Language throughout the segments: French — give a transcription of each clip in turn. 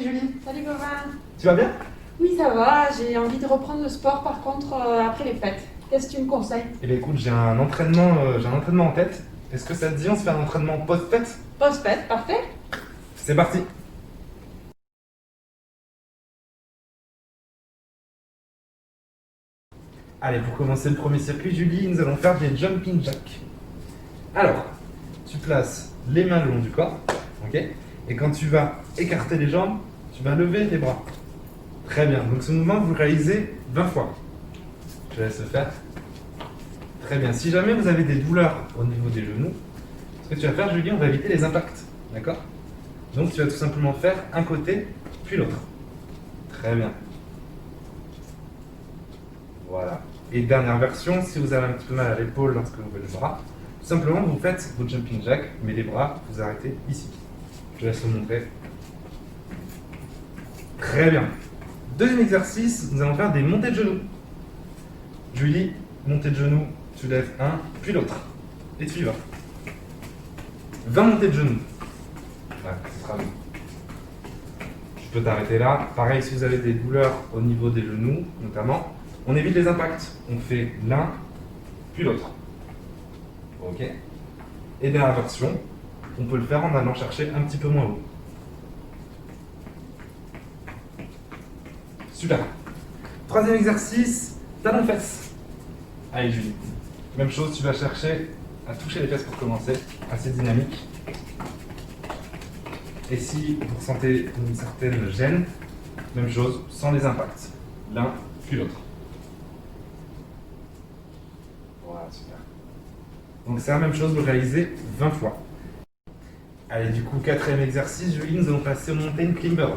Julie. Salut Gauvin. Tu vas bien? Oui, ça va. J'ai envie de reprendre le sport par contre après les fêtes. Qu'est-ce que tu me conseilles? Eh bien écoute, j'ai un entraînement en tête. Est-ce que ça te dit, on se fait un entraînement post-fête? Post-fête, parfait. C'est parti! Allez, pour commencer le premier circuit, Julie, nous allons faire des jumping jacks. Alors, tu places les mains le long du corps, ok? Et quand tu vas écarter les jambes, tu vas lever les bras. Très bien. Donc ce mouvement, vous le réalisez 20 fois. Je laisse le faire. Très bien. Si jamais vous avez des douleurs au niveau des genoux, ce que tu vas faire, Julie, on va éviter les impacts. D'accord? Donc tu vas tout simplement faire un côté, puis l'autre. Très bien. Voilà. Et dernière version, si vous avez un petit peu mal à l'épaule lorsque vous levez le bras, tout simplement vous faites votre jumping jack, mais les bras, vous arrêtez ici. Je laisse le montrer. Très bien. Deuxième exercice, nous allons faire des montées de genoux. Julie, montée de genoux, tu lèves un, puis l'autre. Et tu y vas. 20 montées de genoux. Voilà, ce sera bon. Tu peux t'arrêter là. Pareil, si vous avez des douleurs au niveau des genoux, notamment, on évite les impacts. On fait l'un, puis l'autre. Ok. Et dernière version, on peut le faire en allant chercher un petit peu moins haut. Super. Troisième exercice, talons-fesses. Allez Julie, même chose, tu vas chercher à toucher les fesses pour commencer, assez dynamique. Et si vous ressentez une certaine gêne, même chose, sans les impacts. L'un, puis l'autre. Voilà, super. Donc c'est la même chose, vous le réalisez 20 fois. Allez, du coup, quatrième exercice, Julie, nous allons passer au mountain climbers.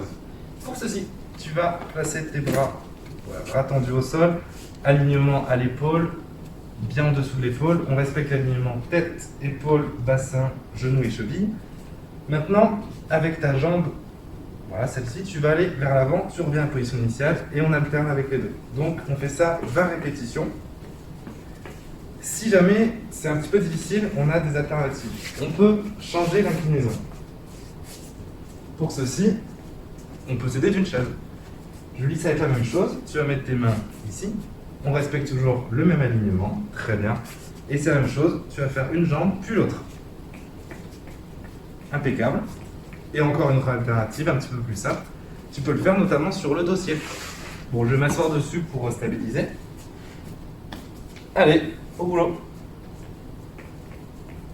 Pour ceci, tu vas placer tes bras, voilà, bras tendus au sol, alignement à l'épaule, bien en dessous de l'épaule. On respecte l'alignement tête, épaule, bassin, genou et cheville. Maintenant, avec ta jambe, voilà, celle-ci, tu vas aller vers l'avant, tu reviens à la position initiale et on alterne avec les deux. Donc, on fait ça 20 répétitions. Si jamais c'est un petit peu difficile, on a des alternatives. On peut changer l'inclinaison. Pour ceci, on peut s'aider d'une chaise. Julie, ça va être la même chose. Tu vas mettre tes mains ici. On respecte toujours le même alignement. Très bien. Et c'est la même chose. Tu vas faire une jambe, puis l'autre. Impeccable. Et encore une autre alternative, un petit peu plus simple. Tu peux le faire notamment sur le dossier. Bon, je vais m'asseoir dessus pour stabiliser. Allez, au boulot.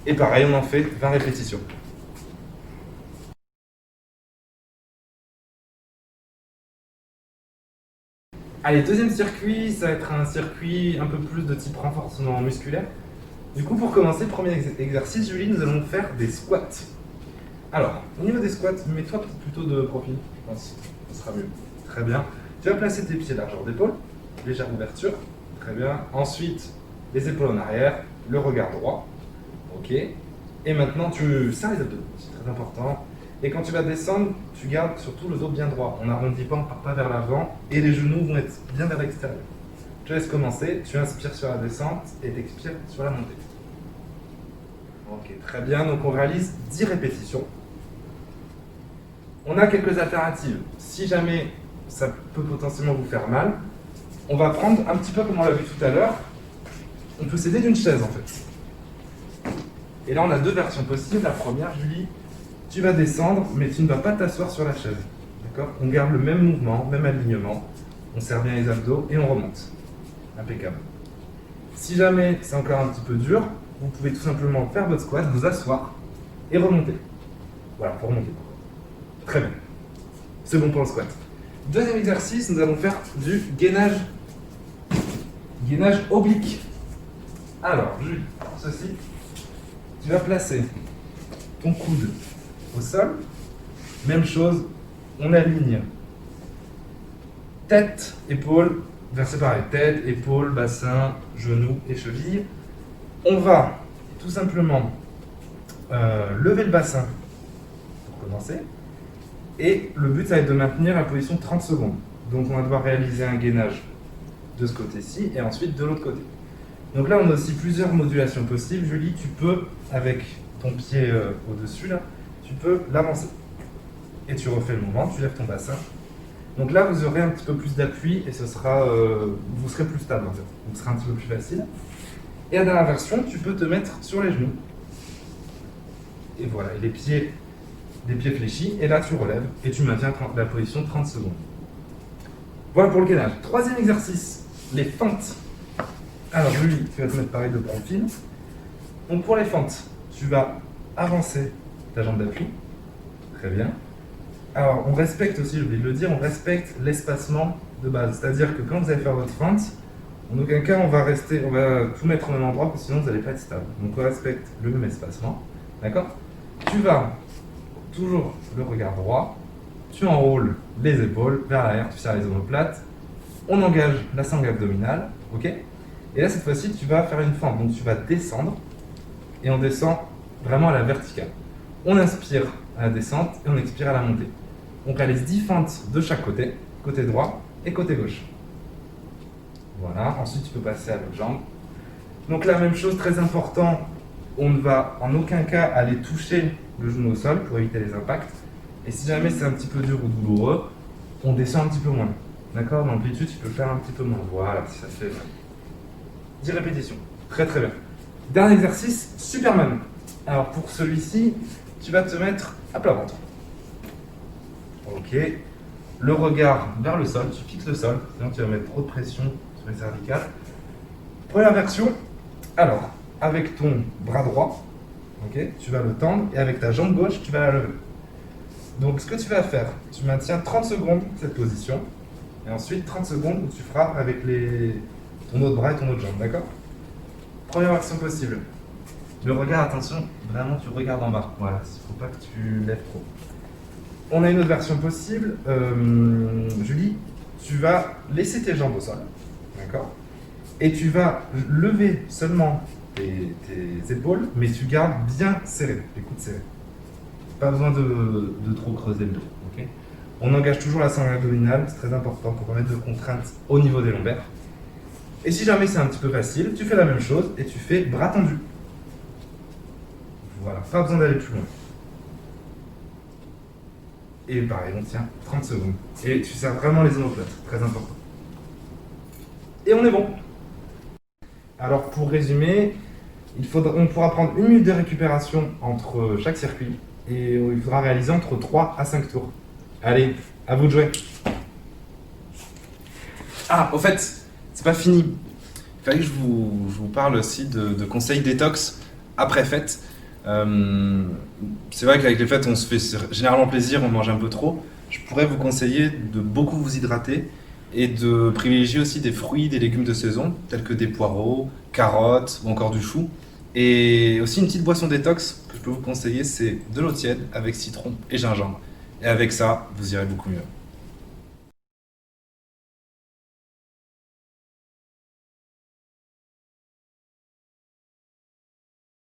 Et pareil, on en fait 20 répétitions. Allez, deuxième circuit, ça va être un circuit un peu plus de type renforcement musculaire. Du coup, pour commencer, premier exercice, Julie, nous allons faire des squats. Alors, au niveau des squats, mets-toi plutôt de profil, je pense, ce sera mieux. Très bien. Tu vas placer tes pieds largeur d'épaule, légère ouverture. Très bien. Ensuite, les épaules en arrière, le regard droit. Ok. Et maintenant, tu serres les abdos, c'est très important. Et quand tu vas descendre, tu gardes surtout le dos bien droit. On n'arrondit pas, on ne part pas vers l'avant. Et les genoux vont être bien vers l'extérieur. Je te laisse commencer. Tu inspires sur la descente et tu expires sur la montée. Ok, très bien. Donc on réalise 10 répétitions. On a quelques alternatives. Si jamais ça peut potentiellement vous faire mal, on va prendre un petit peu comme on l'a vu tout à l'heure. On peut s'aider d'une chaise en fait. Et là on a deux versions possibles. La première, Julie, tu vas descendre, mais tu ne vas pas t'asseoir sur la chaise. D'accord? On garde le même mouvement, même alignement. On serre bien les abdos et on remonte. Impeccable. Si jamais c'est encore un petit peu dur, vous pouvez tout simplement faire votre squat, vous asseoir et remonter. Voilà, pour remonter. Très bien. C'est bon pour le squat. Deuxième exercice, nous allons faire du gainage oblique. Alors, Julie, pour ceci, tu vas placer ton coude au sol. Même chose, on aligne tête, épaule, vers séparer. Tête, épaule, bassin, genou et cheville. On va tout simplement lever le bassin pour commencer. Et le but, ça va être de maintenir la position 30 secondes. Donc on va devoir réaliser un gainage de ce côté-ci et ensuite de l'autre côté. Donc là, on a aussi plusieurs modulations possibles. Julie, tu peux, avec ton pied au-dessus, là, tu peux l'avancer. et tu refais le mouvement, tu lèves ton bassin. Donc là, vous aurez un petit peu plus d'appui et ce sera, vous serez plus stable en fait. Donc ce sera un petit peu plus facile. Et à la dernière version, tu peux te mettre sur les genoux. Et voilà, et les pieds fléchis. Et là, tu relèves et tu maintiens la position 30 secondes. Voilà pour le gainage. Troisième exercice, les fentes. Alors Julie, tu vas te mettre pareil de profil. Donc pour les fentes, tu vas avancer ta jambe d'appui. Très bien. Alors on respecte aussi, j'ai oublié de le dire, on respecte l'espacement de base. C'est-à-dire que quand vous allez faire votre fente, en aucun cas on va tout mettre au même endroit parce que sinon vous n'allez pas être stable. Donc on respecte le même espacement. D'accord? Tu vas toujours le regard droit, tu enroules les épaules vers l'arrière, tu serres les omoplates, on engage la sangle abdominale, ok? Et là cette fois-ci tu vas faire une fente, donc tu vas descendre et on descend vraiment à la verticale. On inspire à la descente et on expire à la montée. On réalise 10 fentes de chaque côté, côté droit et côté gauche. Voilà, ensuite tu peux passer à l'autre jambe. Donc la même chose, très important, on ne va en aucun cas aller toucher le genou au sol pour éviter les impacts. Et si jamais c'est un petit peu dur ou douloureux, on descend un petit peu moins. D'accord? L'amplitude, tu peux faire un petit peu moins. Voilà, si ça fait 10 répétitions. Très très bien. Dernier exercice, Superman. Alors pour celui-ci, tu vas te mettre à plat ventre. Ok. Le regard vers le sol, tu fixes le sol, sinon tu vas mettre trop de pression sur les cervicales. Première version, alors, avec ton bras droit, ok, tu vas le tendre et avec ta jambe gauche, tu vas la lever. Donc ce que tu vas faire, tu maintiens 30 secondes cette position et ensuite 30 secondes où tu frappes avec ton autre bras et ton autre jambe, d'accord? Première version possible. Le regard, attention, vraiment tu regardes en bas. Voilà, il ne faut pas que tu lèves trop. On a une autre version possible. Julie, tu vas laisser tes jambes au sol, d'accord? Et tu vas lever seulement tes épaules, mais tu gardes bien serré, les coudes serrés. Pas besoin de trop creuser le dos, ok? On engage toujours la sangle abdominale, c'est très important pour pas mettre de contrainte au niveau des lombaires. Et si jamais c'est un petit peu facile, tu fais la même chose et tu fais bras tendus. Voilà, pas besoin d'aller plus loin. Et pareil, on tient 30 secondes. Et tu serres vraiment les omoplates, très important. Et on est bon. Alors pour résumer, on pourra prendre 1 minute de récupération entre chaque circuit et il faudra réaliser entre 3 à 5 tours. Allez, à vous de jouer. Ah, au fait, c'est pas fini. Il fallait que je vous parle aussi de conseils détox après fête. C'est vrai qu'avec les fêtes, on se fait généralement plaisir, on mange un peu trop. Je pourrais vous conseiller de beaucoup vous hydrater et de privilégier aussi des fruits, des légumes de saison, tels que des poireaux, carottes ou encore du chou. Et aussi une petite boisson détox que je peux vous conseiller, c'est de l'eau tiède avec citron et gingembre. Et avec ça, vous irez beaucoup mieux.